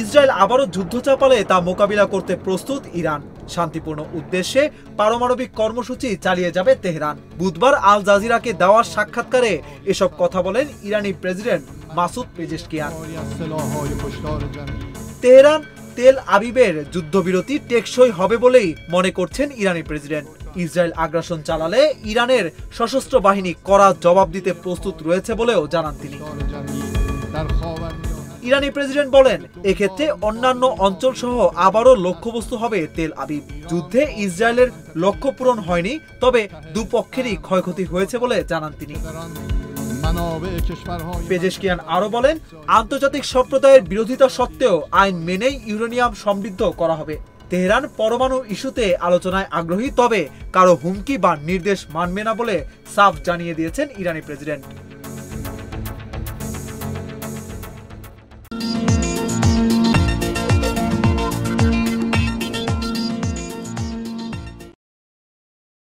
Israel আবারও যুদ্ধ চাপালে তা মোকাবিলা করতে প্রস্তুত ইরান। শান্তিপূর্ণ উদ্দেশ্যে পারমাণবিক কর্মসূচি চালিয়ে যাবে তেহরান। বুধবার আল জাজিরাকে দেওয়া সাক্ষাৎকারে এসব কথা বলেন ইরানি প্রেসিডেন্ট মাসুদ পেজেশকিয়ান। তেহরান তেল আবিবের যুদ্ধবিরতি টেকসই হবে বলেই মনে করছেন ইরানি প্রেসিডেন্ট। ইসরায়েল আগ্রাসন চালালে ইরানের সশস্ত্র বাহিনী কড়া জবাব দিতে প্রস্তুত রয়েছে বলেও জানান তিনি। ইরানি প্রেসিডেন্ট বলেন, এক্ষেত্রে অন্যান্য অঞ্চল সহ আবারও লক্ষ্যবস্তু হবে তেল আবিব। যুদ্ধে ইসরায়েলের লক্ষ্য পূরণ হয়নি, তবে দুপক্ষেরই ক্ষয়ক্ষতি হয়েছে বলে জানান তিনি। পেজেশকিয়ান আরো বলেন, আন্তর্জাতিক সম্প্রদায়ের বিরোধিতা সত্ত্বেও আইন মেনেই ইউরেনিয়াম সমৃদ্ধ করা হবে। তেহরান পরমাণু ইস্যুতে আলোচনায় আগ্রহী, তবে কারো হুমকি বা নির্দেশ মানবে না বলে সাফ জানিয়ে দিয়েছেন ইরানি প্রেসিডেন্ট।